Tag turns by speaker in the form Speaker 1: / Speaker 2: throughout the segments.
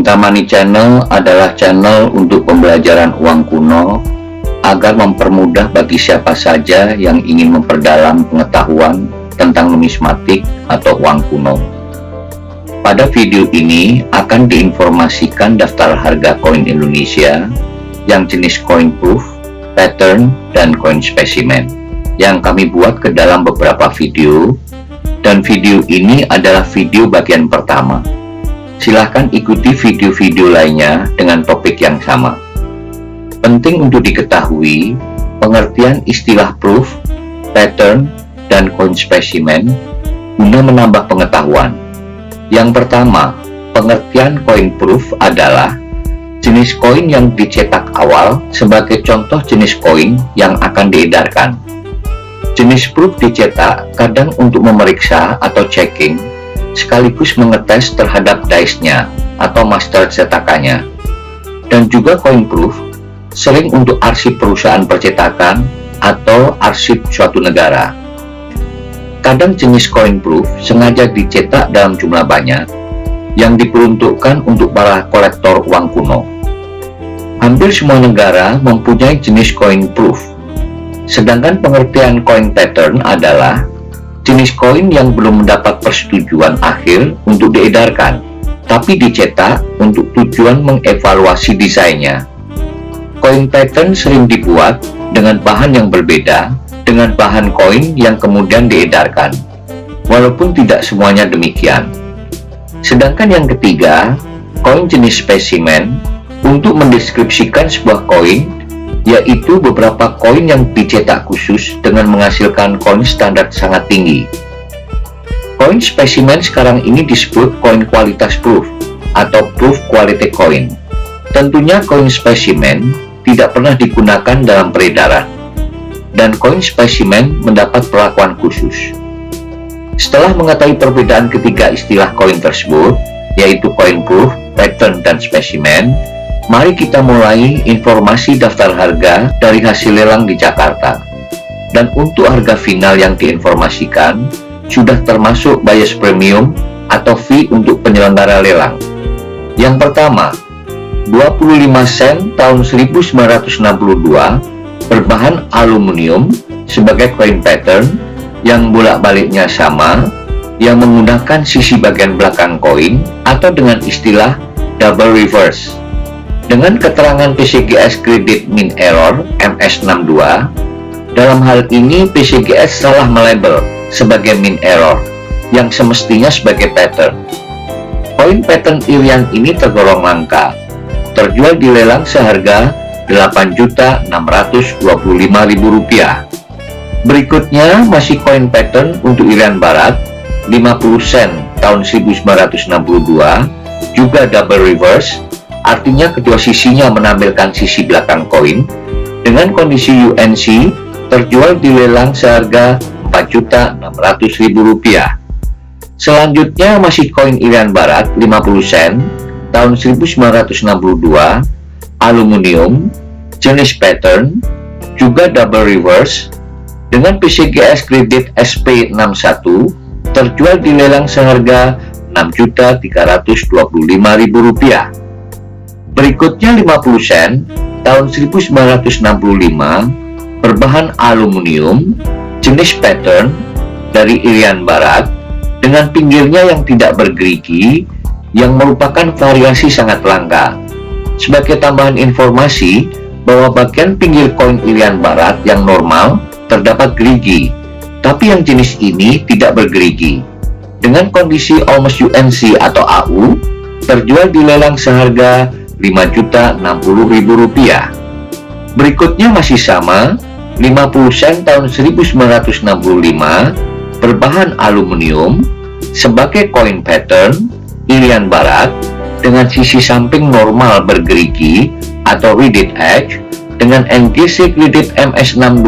Speaker 1: Cinta Money Channel adalah channel untuk pembelajaran uang kuno agar mempermudah bagi siapa saja yang ingin memperdalam pengetahuan tentang numismatik atau uang kuno. Pada video ini akan diinformasikan daftar harga koin Indonesia yang jenis coin proof, pattern, dan coin specimen yang kami buat ke dalam beberapa video, dan video ini adalah video bagian pertama. Silahkan ikuti video-video lainnya dengan topik yang sama. Penting untuk diketahui pengertian istilah proof, pattern, dan coin specimen guna menambah pengetahuan. Yang pertama, pengertian coin proof adalah jenis koin yang dicetak awal sebagai contoh jenis koin yang akan diedarkan. Jenis proof dicetak kadang untuk memeriksa atau checking, sekaligus mengetes terhadap dice-nya atau master cetakannya. Dan juga coin proof sering untuk arsip perusahaan percetakan atau arsip suatu negara. Kadang jenis coin proof sengaja dicetak dalam jumlah banyak yang diperuntukkan untuk para kolektor uang kuno. Hampir semua negara mempunyai jenis coin proof. Sedangkan pengertian coin pattern adalah jenis koin yang belum mendapat persetujuan akhir untuk diedarkan, tapi dicetak untuk tujuan mengevaluasi desainnya. Koin pattern sering dibuat dengan bahan yang berbeda dengan bahan koin yang kemudian diedarkan, walaupun tidak semuanya demikian. Sedangkan yang ketiga, koin jenis spesimen untuk mendeskripsikan sebuah koin, yaitu beberapa koin yang dicetak khusus dengan menghasilkan koin standar sangat tinggi. Koin spesimen sekarang ini disebut koin kualitas proof atau proof quality coin. Tentunya koin spesimen tidak pernah digunakan dalam peredaran, dan koin spesimen mendapat perlakuan khusus. Setelah mengetahui perbedaan ketiga istilah koin tersebut, yaitu koin proof, pattern, dan spesimen, mari kita mulai informasi daftar harga dari hasil lelang di Jakarta. Dan untuk harga final yang diinformasikan sudah termasuk bias premium atau fee untuk penyelenggara lelang. Yang pertama, 25 sen tahun 1962 berbahan aluminium sebagai coin pattern yang bolak-baliknya sama, yang menggunakan sisi bagian belakang koin atau dengan istilah double reverse. Dengan keterangan PCGS Credit Min Error MS62, dalam hal ini PCGS salah melabel sebagai Min Error yang semestinya sebagai pattern. Koin pattern Irian ini tergolong langka, terjual di lelang seharga Rp8.625.000. Berikutnya masih koin pattern untuk Irian Barat 50 sen tahun 1962, juga double reverse. Artinya kedua sisinya menampilkan sisi belakang koin dengan kondisi UNC, terjual di lelang seharga Rp4.600.000. Selanjutnya masih koin Irian Barat 50 sen tahun 1962, aluminium, jenis pattern, juga double reverse dengan PCGS Credit SP61, terjual di lelang seharga Rp6.325.000. Berikutnya 50 sen tahun 1965 berbahan aluminium jenis pattern dari Irian Barat dengan pinggirnya yang tidak bergerigi yang merupakan variasi sangat langka. Sebagai tambahan informasi bahwa bagian pinggir koin Irian Barat yang normal terdapat gerigi, tapi yang jenis ini tidak bergerigi. Dengan kondisi almost UNC atau AU, terjual di lelang seharga Rp5.060.000. Berikutnya masih sama, 50 sen tahun 1965 berbahan aluminium sebagai coin pattern Irian Barat dengan sisi samping normal bergerigi atau reeded edge dengan NGC Credit MS62,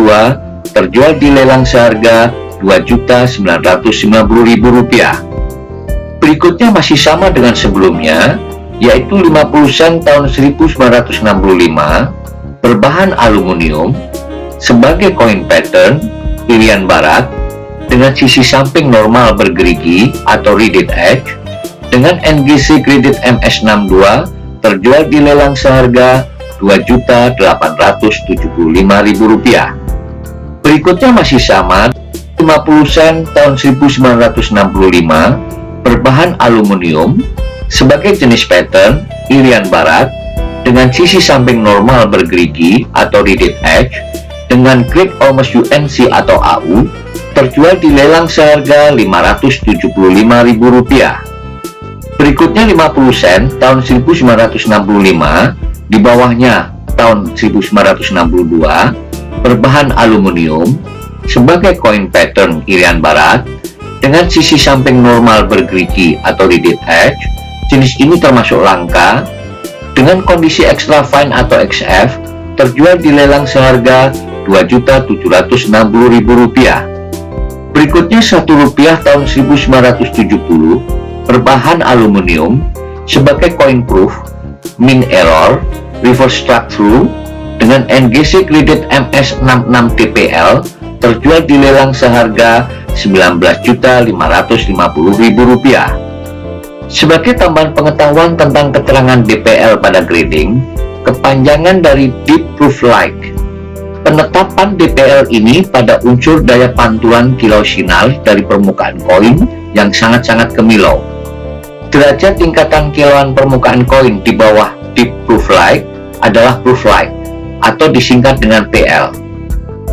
Speaker 1: terjual di lelang seharga Rp2.950.000. Berikutnya masih sama dengan sebelumnya, yaitu 50 sen tahun 1965 berbahan aluminium sebagai koin pattern Irian Barat dengan sisi samping normal bergerigi atau reeded edge dengan NGC kredit MS62 terjual di lelang seharga Rp2.875.000. Berikutnya masih sama, 50 sen tahun 1965 berbahan aluminium sebagai jenis pattern Irian Barat dengan sisi samping normal bergerigi atau reeded edge dengan grade Olmos UNC atau AU terjual di lelang seharga Rp575.000. Berikutnya 50 sen tahun 1965, di bawahnya tahun 1962 berbahan aluminium sebagai koin pattern Irian Barat dengan sisi samping normal bergerigi atau reeded edge. Jenis ini termasuk langka dengan kondisi extra fine atau XF terjual di lelang seharga Rp2.760.000. Berikutnya Rp1 tahun 1970 berbahan aluminium sebagai coin proof, min error, reverse struck through dengan NGC kredit MS66 TPL terjual di lelang seharga Rp19.550.000. Sebagai tambahan pengetahuan tentang keterangan DPL pada grading, kepanjangan dari Deep Proof Like. Penetapan DPL ini pada unsur daya pantulan kilau sinar dari permukaan koin yang sangat-sangat kemilau. Derajat tingkatan kilauan permukaan koin di bawah Deep Proof Like adalah Proof Like atau disingkat dengan PL.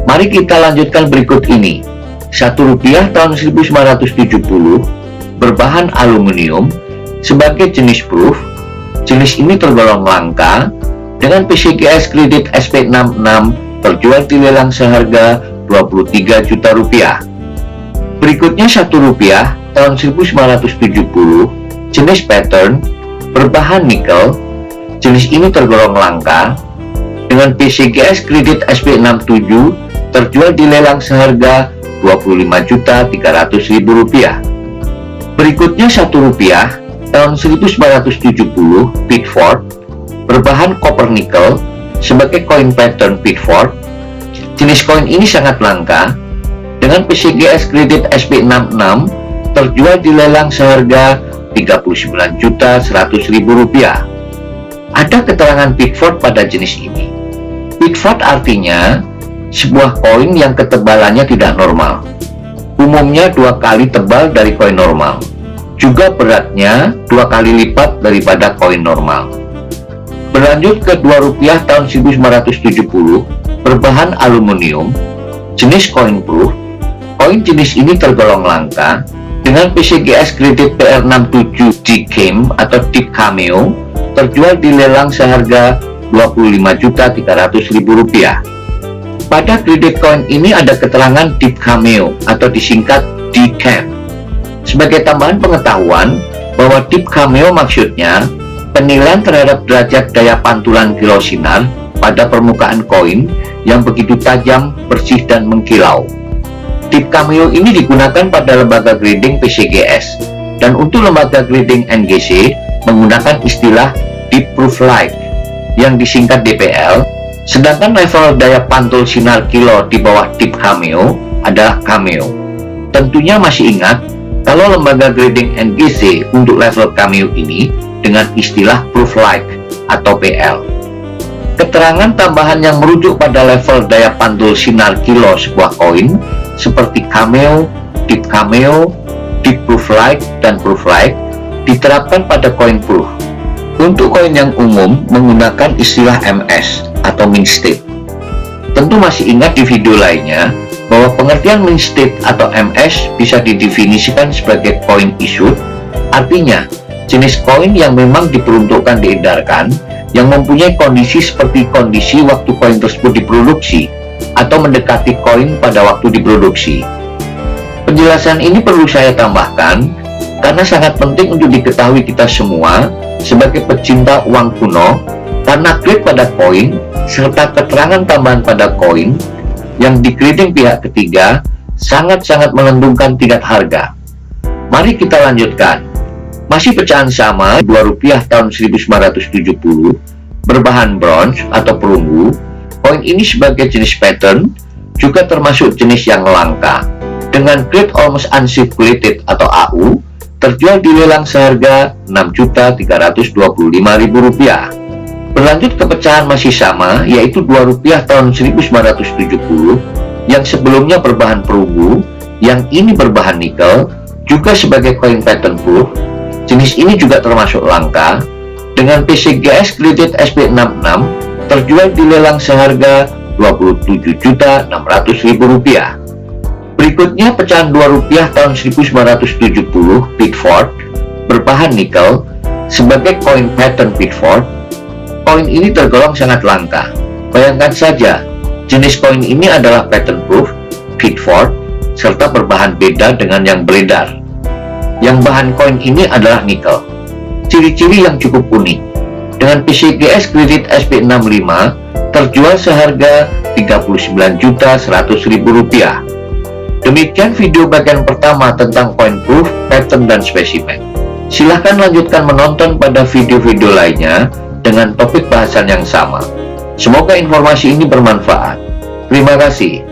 Speaker 1: Mari kita lanjutkan berikut ini. Rp1 tahun 1970 berbahan aluminium sebagai jenis proof. Jenis ini tergolong langka dengan PCGS kredit SP66 terjual di lelang seharga Rp23 juta. Berikutnya Rp1 tahun 1970 jenis pattern berbahan nikel. Jenis ini tergolong langka dengan PCGS kredit SP67 terjual di lelang seharga Rp25.300.000. Berikutnya Rp1 tahun 1970 Pitford berbahan copper nickel sebagai koin pattern Pitford. Jenis koin ini sangat langka dengan PCGS kredit SP66 terjual di lelang seharga Rp39.100.000. Ada keterangan Pitford pada jenis ini. Pitford artinya sebuah koin yang ketebalannya tidak normal, umumnya 2 kali tebal dari koin normal, juga beratnya 2 kali lipat daripada koin normal. Berlanjut ke Rp2 tahun 1970 berbahan aluminium jenis koin proof. Koin jenis ini tergolong langka dengan PCGS kredit PR67 DKIM atau Deep Cameo terjual di lelang seharga Rp25.300.000. Pada kredit koin ini ada keterangan Deep Cameo atau disingkat DCAM. Sebagai tambahan pengetahuan bahwa Deep Cameo maksudnya penilaian terhadap derajat daya pantulan kilau sinar pada permukaan koin yang begitu tajam, bersih, dan mengkilau. Deep Cameo ini digunakan pada lembaga grading PCGS, dan untuk lembaga grading NGC menggunakan istilah Deep Proof Like yang disingkat DPL, sedangkan level daya pantul sinar kilau di bawah Deep Cameo adalah Cameo. Tentunya masih ingat kalau lembaga grading NGC untuk level Cameo ini dengan istilah Proof Like atau PL. Keterangan tambahan yang merujuk pada level daya pantul sinar kilau sebuah koin seperti Cameo, Deep Cameo, Deep Proof Like, dan Proof Like diterapkan pada koin proof. Untuk koin yang umum menggunakan istilah MS atau Mint State. Tentu masih ingat di video lainnya bahwa pengertian Mint State atau MS bisa didefinisikan sebagai koin issued, artinya jenis koin yang memang diperuntukkan diedarkan yang mempunyai kondisi seperti kondisi waktu koin tersebut diproduksi atau mendekati koin pada waktu diproduksi. Penjelasan ini perlu saya tambahkan karena sangat penting untuk diketahui kita semua sebagai pecinta uang kuno, karena grade pada koin serta keterangan tambahan pada koin yang di-grading pihak ketiga sangat-sangat menentukan tingkat harga. Mari kita lanjutkan. Masih pecahan sama, Rp2 tahun 1970 berbahan bronze atau perunggu. Koin ini sebagai jenis pattern juga termasuk jenis yang langka dengan grade almost uncirculated atau AU terjual di lelang seharga Rp6.325.000. Berlanjut ke pecahan masih sama, yaitu Rp2 tahun 1970 yang sebelumnya berbahan perunggu, yang ini berbahan nikel, juga sebagai koin pattern proof. Jenis ini juga termasuk langka, dengan PCGS Graded SP66 terjual di lelang seharga Rp27.600.000. Berikutnya pecahan Rp2 tahun 1970 Pitford berbahan nikel sebagai koin pattern Pitford. Koin ini tergolong sangat langka. Bayangkan saja, jenis koin ini adalah pattern proof, Pitford, serta berbahan beda dengan yang beredar. Yang bahan koin ini adalah nikel. Ciri-ciri yang cukup unik. Dengan PCGS Graded SP65 terjual seharga Rp39.100.000. Demikian video bagian pertama tentang koin proof, pattern, dan spesimen. Silahkan lanjutkan menonton pada video-video lainnya dengan topik bahasan yang sama. Semoga informasi ini bermanfaat. Terima kasih.